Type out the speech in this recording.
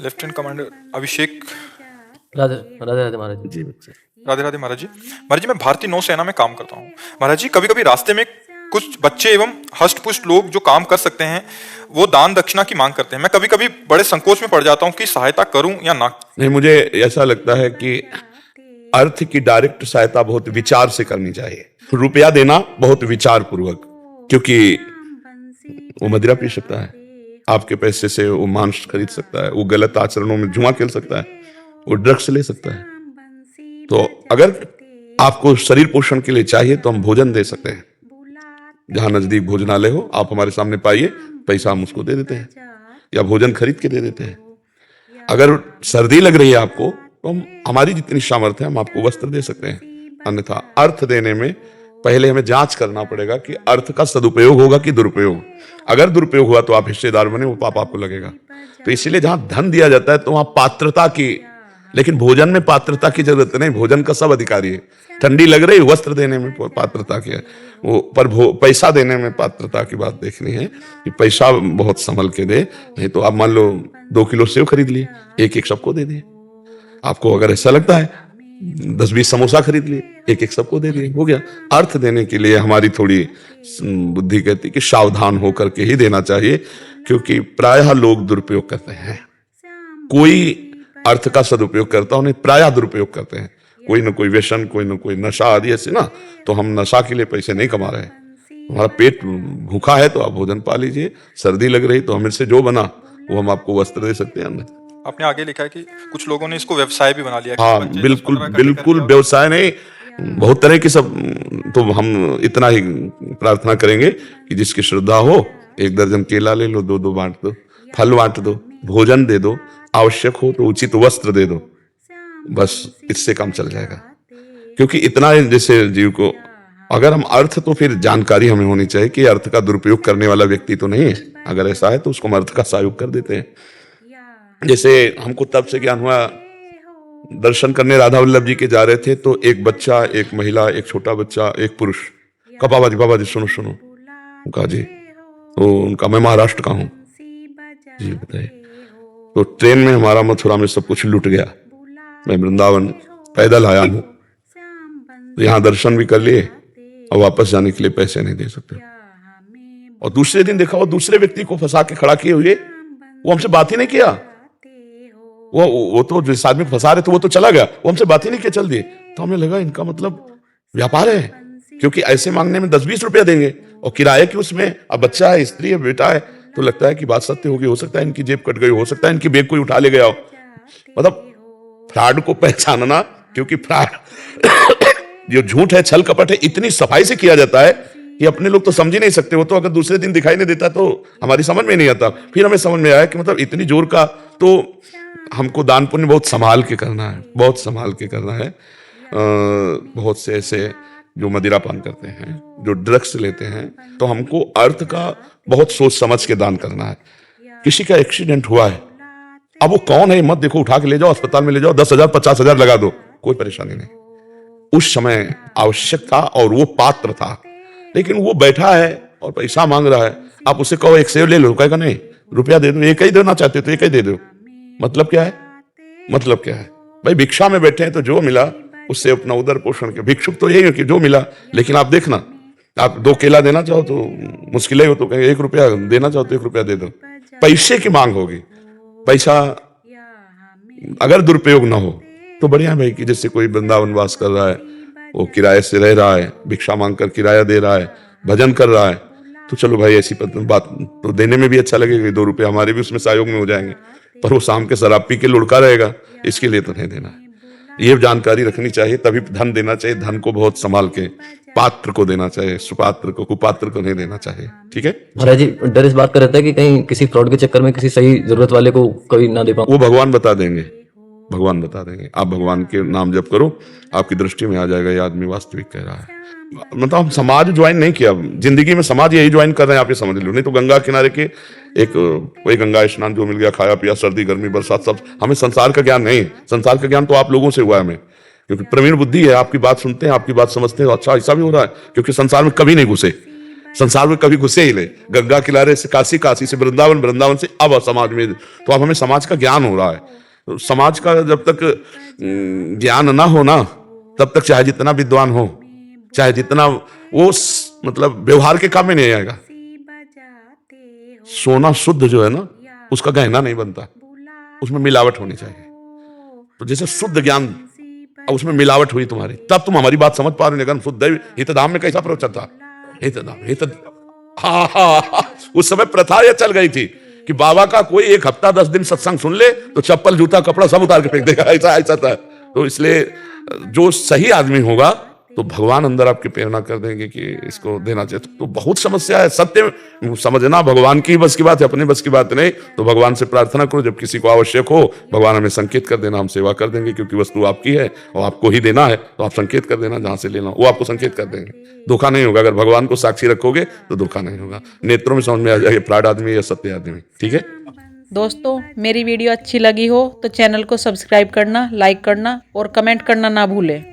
Lieutenant commander अभिषेक। राधे राधे राधे महाराज जी। राधे राधे महाराज जी। महाराज जी, मैं भारतीय नौसेना में काम करता हूँ। महाराज जी, कभी कभी रास्ते में कुछ बच्चे एवं हष्ट पुष्ट लोग जो काम कर सकते हैं वो दान दक्षिणा की मांग करते हैं। मैं कभी कभी बड़े संकोच में पड़ जाता हूँ कि सहायता करूं या ना। नहीं, मुझे ऐसा लगता है कि अर्थ की डायरेक्ट सहायता बहुत विचार से करनी चाहिए। रुपया देना बहुत विचार पूर्वक, क्योंकि वो मदिरा पी सकता है, आपके पैसे से वो मांस खरीद सकता है, वो गलत आचरणों में जुआ खेल सकता है, वो ड्रग्स ले सकता है। तो अगर आपको शरीर पोषण के लिए चाहिए तो हम भोजन दे सकते हैं। जहां नजदीक भोजनालय हो आप हमारे सामने पाइए, पैसा हम उसको दे देते हैं या भोजन खरीद के दे देते हैं। अगर सर्दी लग रही है आपको तो हम हमारी जितनी सामर्थ्य है हम आपको वस्त्र दे सकते हैं। अन्यथा अर्थ देने में पहले हमें जांच करना पड़ेगा कि अर्थ का सदुपयोग होगा कि दुरुपयोग। अगर दुरुपयोग हुआ तो आप हिस्सेदार बने, वो पाप आपको लगेगा। तो इसीलिए जहां धन दिया जाता है तो वहां पात्रता की, लेकिन भोजन में पात्रता की जरूरत नहीं। भोजन का सब अधिकारी है। ठंडी लग रही, वस्त्र देने में पात्रता की है वो, पर पैसा देने में पात्रता की बात देखनी है कि पैसा बहुत संभल के दे। नहीं तो आप मान लो 2 किलो सेव खरीद लिए, एक एक सबको दे दिए। आपको अगर ऐसा लगता है 10-20 समोसा खरीद लिए, एक एक सबको दे दिए, हो गया। अर्थ देने के लिए हमारी थोड़ी बुद्धि कहती है कि सावधान होकर के ही देना चाहिए, क्योंकि प्रायः लोग दुरुपयोग करते हैं। कोई अर्थ का सदुपयोग करता है, उन्हें प्रायः दुरुपयोग करते हैं। कोई ना कोई व्यसन, कोई ना कोई नशा आदि ऐसे ना। तो हम नशा के लिए पैसे नहीं कमा रहे। हमारा पेट भूखा है तो आप भोजन पा लीजिए, सर्दी लग रही तो हमें से जो बना वो हम आपको वस्त्र दे सकते हैं। आपने आगे लिखा है कि कुछ लोगों ने इसको व्यवसाय भी बना लिया। हाँ, बिल्कुल बिल्कुल व्यवसाय नहीं, बहुत तरह की सब। तो हम इतना ही प्रार्थना करेंगे कि जिसकी श्रद्धा हो 1 दर्जन केला ले लो, 2-2 बांट दो, फल बांट दो, भोजन दे दो, आवश्यक हो तो उचित वस्त्र दे दो, बस इससे काम चल जाएगा। क्योंकि इतना जैसे जीव को अगर हम अर्थ, तो फिर जानकारी हमें होनी चाहिए कि अर्थ का दुरुपयोग करने वाला व्यक्ति तो नहीं है। अगर ऐसा है तो उसको हम अर्थ का सहयोग कर देते हैं। जैसे हमको तब से ज्ञान हुआ, दर्शन करने राधा वल्लभ जी के जा रहे थे तो एक बच्चा, एक महिला, एक छोटा बच्चा, एक पुरुष का बाबा जी सुनो सुनो। कहा जी, तो उनका मैं महाराष्ट्र का हूँ। जी बताइए। तो ट्रेन में हमारा मथुरा में सब कुछ लूट गया, मैं वृंदावन पैदल आया हूँ, तो यहाँ दर्शन भी कर लिए और वापस जाने के लिए पैसे नहीं दे सकते। और दूसरे दिन देखा वो दूसरे व्यक्ति को फंसा के खड़ा किए हुए, वो हमसे बात ही नहीं किया। वो तो जिस आदमी फंसा रहे थे वो तो चला गया, वो हमसे बात ही नहीं किया, चल दिए। तो हमें लगा इनका मतलब व्यापार है, क्योंकि ऐसे मांगने में 10-20 रुपया देंगे और किराए की उसमें, अब बच्चा है, स्त्री है, बेटा है, तो लगता है कि बात सत्य होगी। हो सकता है इनकी जेब कट गई, हो सकता है इनकी बैग कोई उठा ले गया हो। मतलब फ्रॉड को पहचानना, क्योंकि फ्रॉड जो झूठ है, छल कपट है, इतनी सफाई से किया जाता है कि अपने लोग तो समझ ही नहीं सकते। वो तो अगर दूसरे दिन दिखाई नहीं देता तो हमारी समझ में नहीं आता। फिर हमें समझ में आया कि मतलब इतनी जोर का, तो हमको दान पुण्य बहुत संभाल के करना है, बहुत संभाल के करना है। बहुत से ऐसे जो मदिरापान करते हैं, जो ड्रग्स लेते हैं, तो हमको अर्थ का बहुत सोच समझ के दान करना है। किसी का एक्सीडेंट हुआ है, अब वो कौन है मत देखो, उठा के ले जाओ, अस्पताल में ले जाओ, 10,000 50,000 लगा दो, कोई परेशानी नहीं। उस समय आवश्यक था और वो पात्र था, लेकिन वो बैठा है और पैसा मांग रहा है। आप उसे कहो 1 सेव ले लो, कहेगा नहीं, रुपया दे दो, एक ही देना चाहते हो तो एक ही दे दो। मतलब क्या है? मतलब क्या है भाई? भिक्षा में बैठे हैं तो जो मिला उससे अपना उदर पोषण के, भिक्षुक तो यही है कि जो मिला। लेकिन आप देखना, आप 2 केला देना चाहो तो मुश्किल हो, तो कहेंगे 1 रुपया देना चाहो तो 1 रुपया दे दो। पैसे की मांग होगी। पैसा अगर दुरुपयोग ना हो तो बढ़िया भाई, कि जैसे कोई वृंदावन वास कर रहा है, वो किराए से रह रहा है, भिक्षा मांग कर किराया दे रहा है, भजन कर रहा है, तो चलो भाई ऐसी बात तो देने में भी अच्छा लगेगा, 2 रुपये हमारे भी उसमें सहयोग में हो जाएंगे। पर वो शाम के शराब पी के लुढ़का रहेगा, इसके लिए तो नहीं देना है। ये जानकारी रखनी चाहिए, तभी धन देना चाहिए। धन को बहुत संभाल के पात्र को देना चाहिए, सुपात्र को, कुपात्र को नहीं देना चाहिए। ठीक है महाराज जी, डर इस बात का रहता है कि कहीं किसी फ्रॉड के चक्कर में किसी सही जरूरत वाले को कोई ना दे पाऊं। वो भगवान बता देंगे, भगवान बता देंगे। आप भगवान के नाम जप करो, आपकी दृष्टि में आ जाएगा ये आदमी वास्तविक कह रहा है। मतलब हम समाज ज्वाइन नहीं किया, जिंदगी में समाज यही ज्वाइन कर रहे हैं, आप ये समझ लो। नहीं तो गंगा किनारे के एक वही गंगा स्नान जो मिल गया, खाया पिया, सर्दी गर्मी बरसात सब। हमें संसार का ज्ञान नहीं, संसार का ज्ञान तो आप लोगों से हुआ है हमें, क्योंकि प्रवीण बुद्धि है, आपकी बात सुनते हैं, आपकी बात समझते हैं। अच्छा ऐसा भी हो रहा है क्योंकि संसार में कभी नहीं घुसे, संसार में कभी घुसे ही नहीं। गंगा किनारे से काशी, काशी से वृंदावन, वृंदावन से अब समाज में, तो अब हमें समाज का ज्ञान हो रहा है। तो समाज का जब तक ज्ञान ना हो ना, तब तक चाहे जितना विद्वान हो, चाहे जितना वो मतलब व्यवहार के काम में नहीं आएगा। सोना शुद्ध जो है ना, उसका गहना नहीं बनता, उसमें मिलावट होनी चाहिए। तो जैसे शुद्ध ज्ञान, उसमें मिलावट हुई तुम्हारी, तब तुम हमारी बात समझ पा रहे हो। शुद्ध हितधाम में कैसा प्रवचन था? हाँ, उस समय प्रथा यह चल गई थी कि बाबा का कोई 1 हफ्ता 10 दिन सत्संग सुन ले तो चप्पल, जूता, कपड़ा सब उतार के फेंक देगा, ऐसा था। तो इसलिए जो सही आदमी होगा तो भगवान अंदर आपकी प्रेरणा कर देंगे कि इसको देना चाहिए। तो बहुत समस्या है, सत्य समझना भगवान की बस की बात है, अपनी बस की बात नहीं। तो भगवान से प्रार्थना करो, जब किसी को आवश्यक हो भगवान हमें संकेत कर देना, हम सेवा कर देंगे, क्योंकि वस्तु आपकी है और आपको ही देना है। तो आप संकेत कर देना, जहां से लेना वो आपको संकेत कर देंगे। धोखा नहीं होगा। अगर भगवान को साक्षी रखोगे तो धोखा नहीं होगा। नेत्रों में समझ में आ जाएगा फ्रॉड आदमी या सत्य आदमी। ठीक है दोस्तों, मेरी वीडियो अच्छी लगी हो तो चैनल को सब्सक्राइब करना, लाइक करना और कमेंट करना ना भूलें।